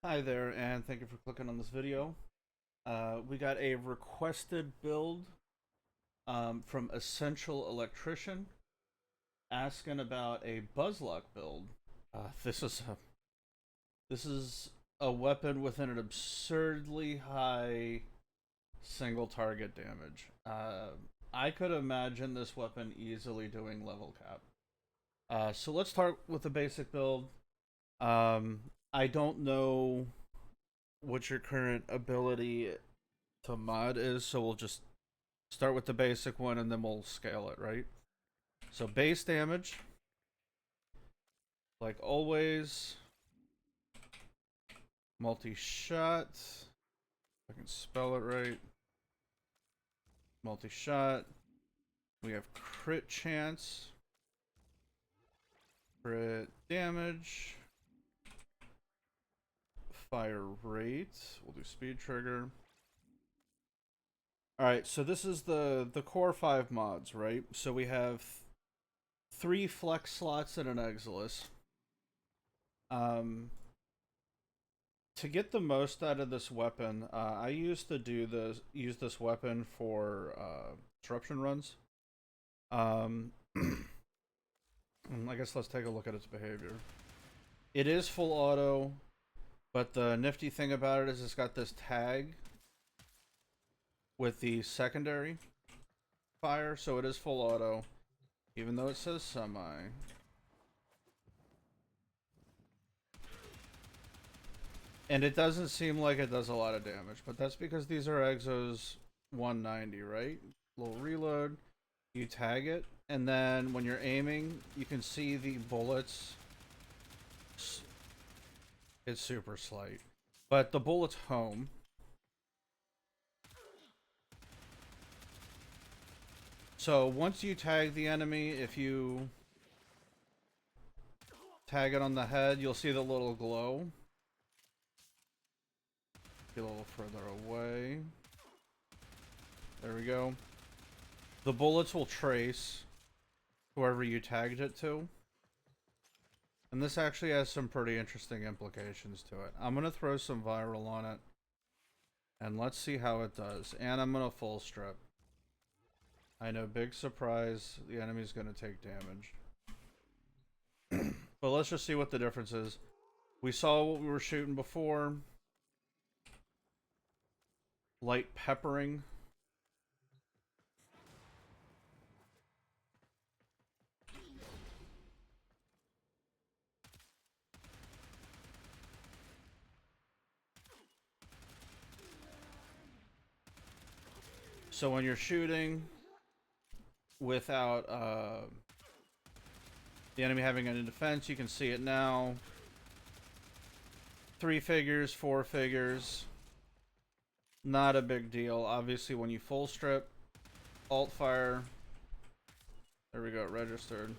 Hi there, and thank you for clicking on this video. We got a requested build from Essential Electrician asking about a Buzlok build. This is a weapon with an absurdly high single target damage. I could imagine this weapon easily doing level cap. So let's start with the basic build. I don't know what your current ability to mod is, so we'll just start with the basic one and then we'll scale it, right? So base damage, like always, multi-shot, if I can spell it right, multi-shot. We have crit chance, crit damage, fire rate, we'll do speed trigger. Alright, so this is the core 5 mods, right? So we have 3 flex slots and an Exilis. To get the most out of this weapon, I used to use this weapon for disruption runs. I guess let's take a look at its behavior. It is full auto, but the nifty thing about it is it's got this tag with the secondary fire, so it is full auto, even though it says semi. And it doesn't seem like it does a lot of damage, but that's because these are Exos 190, right? Little reload, you tag it, and then when you're aiming, you can see the bullets. It's super slight, but the bullets home. So once you tag the enemy, if you tag it on the head, you'll see the little glow. Get a little further away. There we go. The bullets will trace whoever you tagged it to. And this actually has some pretty interesting implications to it. I'm going to throw some viral on it. And let's see how it does. And I'm going to full strip. I know, big surprise, the enemy's going to take damage. But let's just see what the difference is. We saw what we were shooting before. Light peppering. So when you're shooting without the enemy having any defense, you can see it now. 3 figures, 4 figures. Not a big deal. Obviously, when you full strip, alt fire. There we go, registered.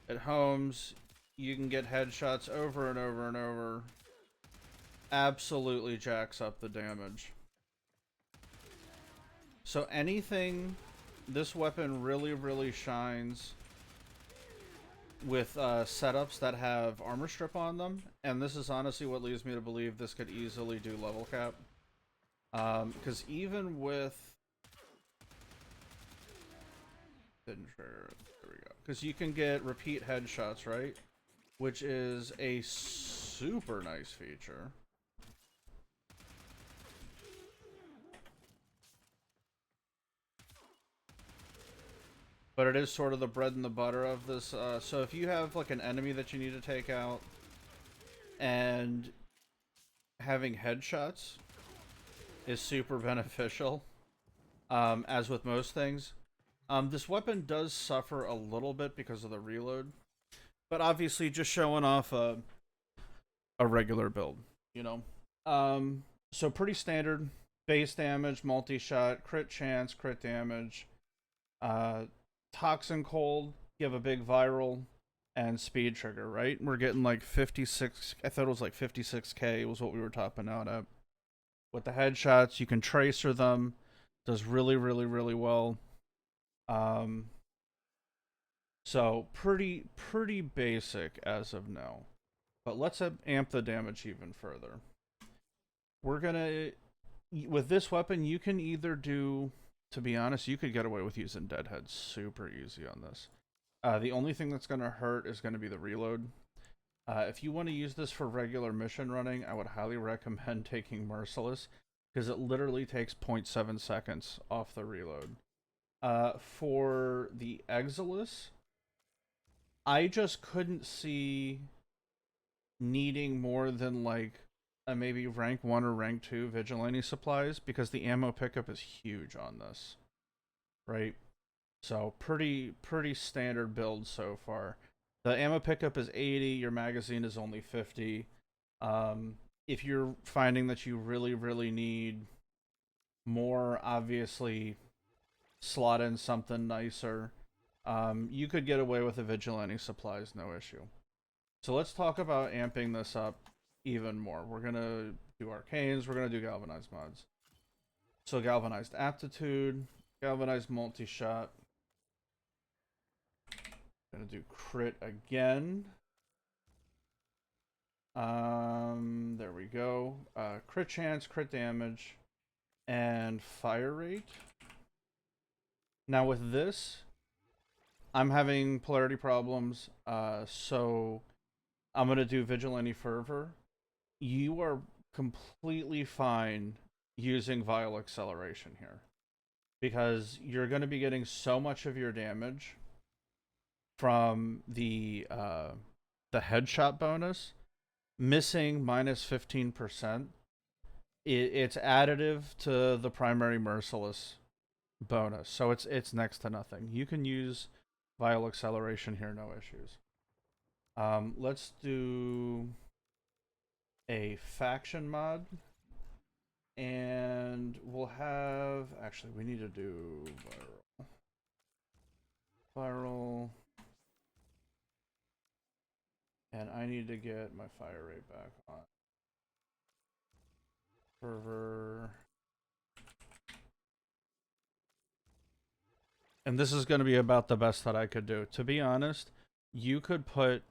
It homes. You can get headshots over and over and over. Absolutely jacks up the damage. So anything, this weapon really shines with setups that have armor strip on them, and this is honestly what leads me to believe this could easily do level cap. Because even with didn't trigger, there we go. Because you can get repeat headshots, right? Which is a super nice feature. But it is sort of the bread and the butter of this. So if you have like an enemy that you need to take out, and having headshots is super beneficial, as with most things. This weapon does suffer a little bit because of the reload, but obviously just showing off a regular build, you know. So pretty standard base damage, multi-shot, crit chance, crit damage. Toxin cold, you have a big viral, and speed trigger, right? We're getting like 56, I thought it was like 56k was what we were topping out at. With the headshots, you can tracer them. Does really well. So pretty basic as of now. But let's amp the damage even further. We're gonna, with this weapon, you can either do, to be honest, you could get away with using Deadhead super easy on this. The only thing that's gonna hurt is gonna be the reload. If you want to use this for regular mission running, I would highly recommend taking Merciless, because it literally takes 0.7 seconds off the reload. For the Exilis, I just couldn't see needing more than like maybe rank 1 or rank 2 vigilante supplies, because the ammo pickup is huge on this, right? So pretty standard build so far. The ammo pickup is 80, your magazine is only 50. If you're finding that you really need more, obviously slot in something nicer. You could get away with the vigilante supplies, no issue. So let's talk about amping this up even more. We're gonna do arcanes, we're gonna do galvanized mods. So galvanized aptitude, galvanized multi-shot. Gonna do crit again. There we go. Crit chance, crit damage, and fire rate. Now with this, I'm having polarity problems, so I'm gonna do Vigilante Fervor. You are completely fine using Vile Acceleration here, because you're gonna be getting so much of your damage from the headshot bonus. Missing minus 15%. It's additive to the primary Merciless bonus, so it's next to nothing. You can use Vile Acceleration here, no issues. Let's do a faction mod, and we'll have, actually we need to do viral, and I need to get my fire rate back on. Fervor. And this is going to be about the best that I could do. To be honest, you could put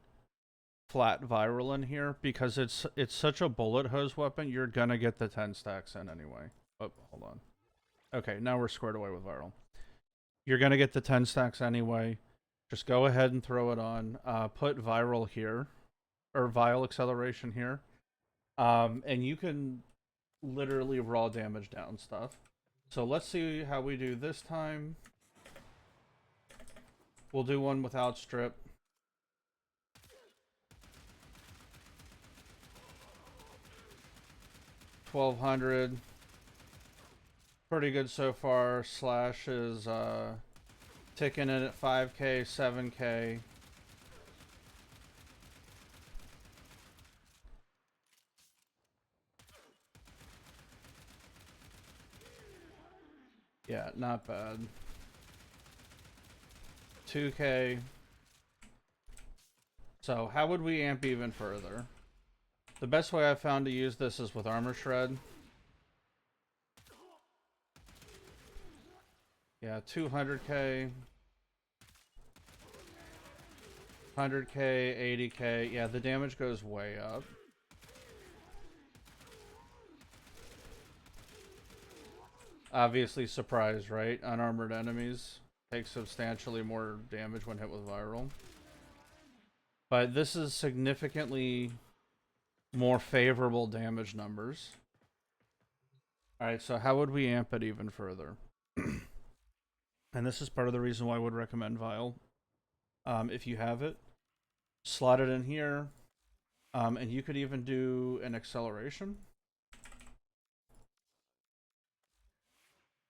flat viral in here, because it's such a bullet hose weapon, you're going to get the 10 stacks in anyway. Oh, hold on. Okay, now we're squared away with viral. You're going to get the 10 stacks anyway. Just go ahead and throw it on. Put viral here, or Vile Acceleration here. And you can literally raw damage down stuff. So let's see how we do this time. We'll do one without strip. $1,200. Pretty good so far. Slash is ticking in at 5k, 7k. Yeah, not bad. 2k. So how would we amp even further? The best way I've found to use this is with Armor Shred. Yeah, 200k. 100k, 80k. Yeah, the damage goes way up. Obviously, surprise, right? Unarmored enemies take substantially more damage when hit with viral. But this is significantly more favorable damage numbers. Alright, so how would we amp it even further? And this is part of the reason why I would recommend Vile. If you have it, slot it in here. And you could even do an acceleration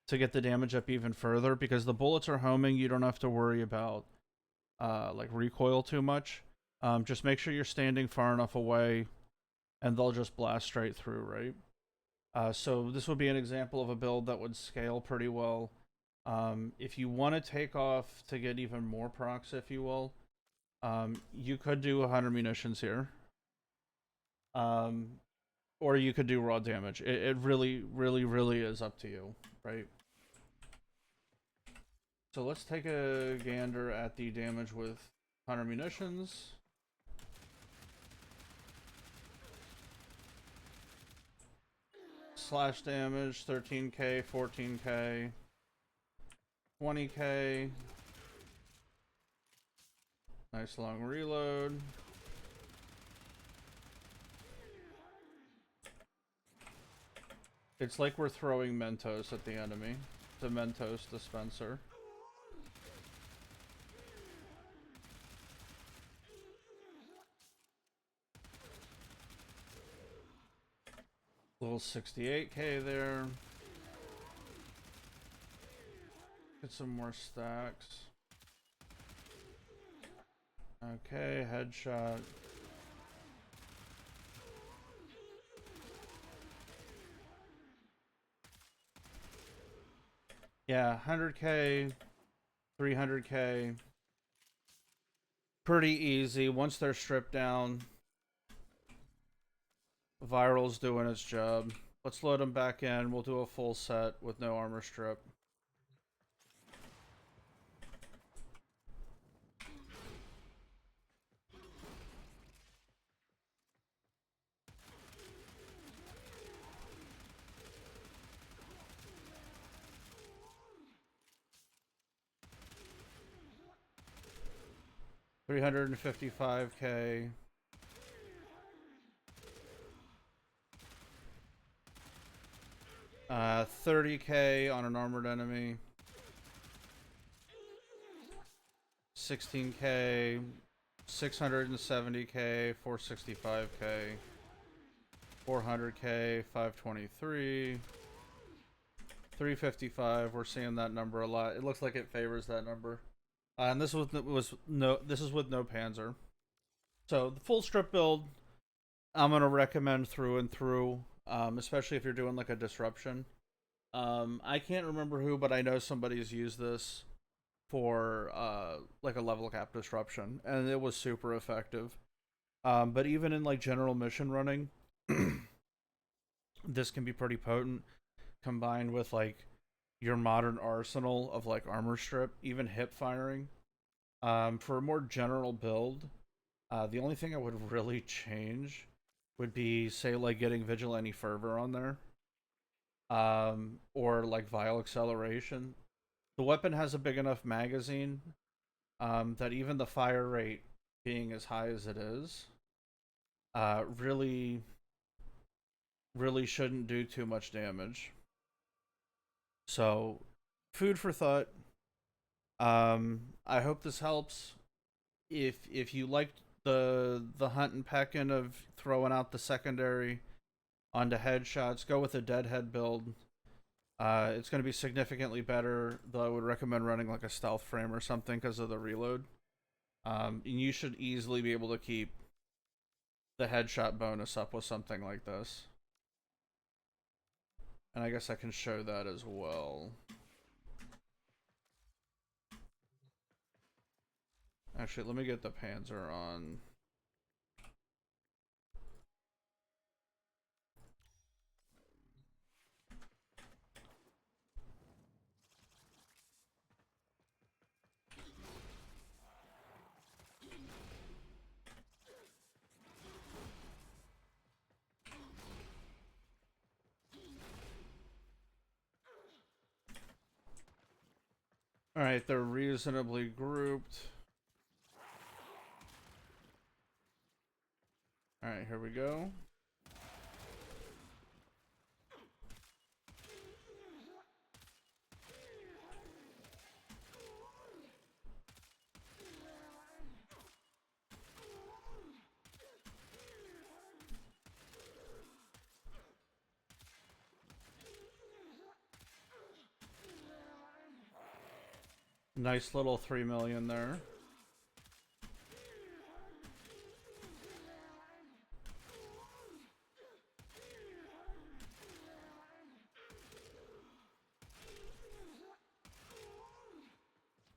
to get the damage up even further, because the bullets are homing. You don't have to worry about like recoil too much. Just make sure you're standing far enough away, and they'll just blast straight through, right? So this would be an example of a build that would scale pretty well. If you want to take off to get even more procs, if you will, you could do 100 munitions here. Or you could do raw damage. It really is up to you, right? So let's take a gander at the damage with 100 munitions. slash damage, 13k, 14k, 20k. Nice long reload. It's like we're throwing Mentos at the enemy. The Mentos dispenser. Little 68k there. Get some more stacks. Okay, headshot. Yeah, 100k, 300k. Pretty easy once they're stripped down. Viral's doing its job. Let's load them back in. We'll do a full set with no armor strip. $355k. Uh, 30k on an armored enemy. 16k. 670k. 465k. 400k. 523. 355. We're seeing that number a lot. It looks like it favors that number. And this was no. This is with no Panzer. So the full strip build, I'm gonna recommend through and through, especially if you're doing like a disruption. I can't remember who, but I know somebody's used this for like a level cap disruption, and it was super effective. But even in like general mission running, this can be pretty potent, combined with like your modern arsenal of like armor strip, even hip firing. For a more general build, the only thing I would really change would be, say, like getting Vigilante Fervor on there, or like Vile Acceleration. The weapon has a big enough magazine that even the fire rate being as high as it is, really, really shouldn't do too much damage. So, food for thought. I hope this helps. If you liked the hunt and pecking of throwing out the secondary onto headshots, go with a deadhead build. It's going to be significantly better, though I would recommend running like a stealth frame or something because of the reload. And you should easily be able to keep the headshot bonus up with something like this. And I guess I can show that as well. Actually, let me get the Panzer on. Alright, they're reasonably grouped. Alright, here we go. Nice little 3 million there.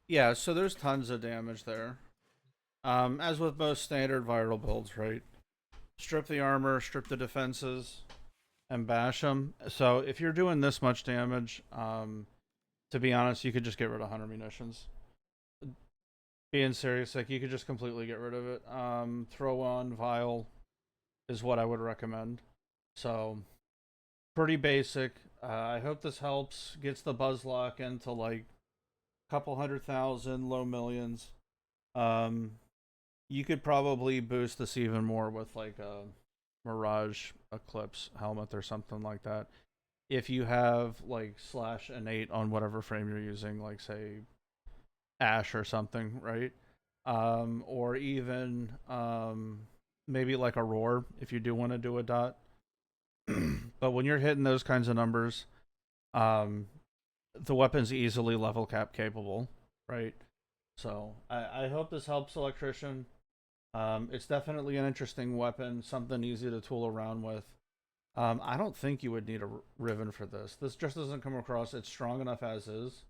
Yeah, so there's tons of damage there. As with most standard viral builds, right? Strip the armor, strip the defenses, and bash them. So if you're doing this much damage, to be honest, you could just get rid of 100 munitions. Being serious, like you could just completely get rid of it. Throw on Vile is what I would recommend. So pretty basic. I hope this helps. Gets the Buzlok into like a couple 100,000, low millions. Um, you could probably boost this even more with like a Mirage Eclipse helmet or something like that. If you have like slash innate on whatever frame you're using, like say Ash or something, right? Or even maybe like a roar if you do want to do a dot. But when you're hitting those kinds of numbers, um, the weapon's easily level cap capable, right? So I hope this helps, Electrician. It's definitely an interesting weapon, something easy to tool around with. I don't think you would need a Riven for this. This just doesn't come across. It's strong enough as is.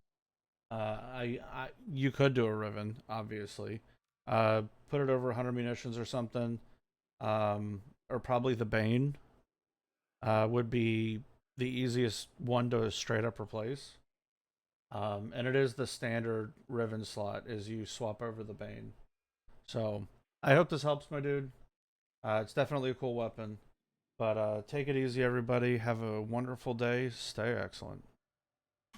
You could do a Riven, obviously. Put it over 100 munitions or something. Or probably the Bane. Would be the easiest one to straight up replace. And it is the standard Riven slot is you swap over the Bane. So I hope this helps, my dude. It's definitely a cool weapon. But take it easy, everybody. Have a wonderful day. Stay excellent.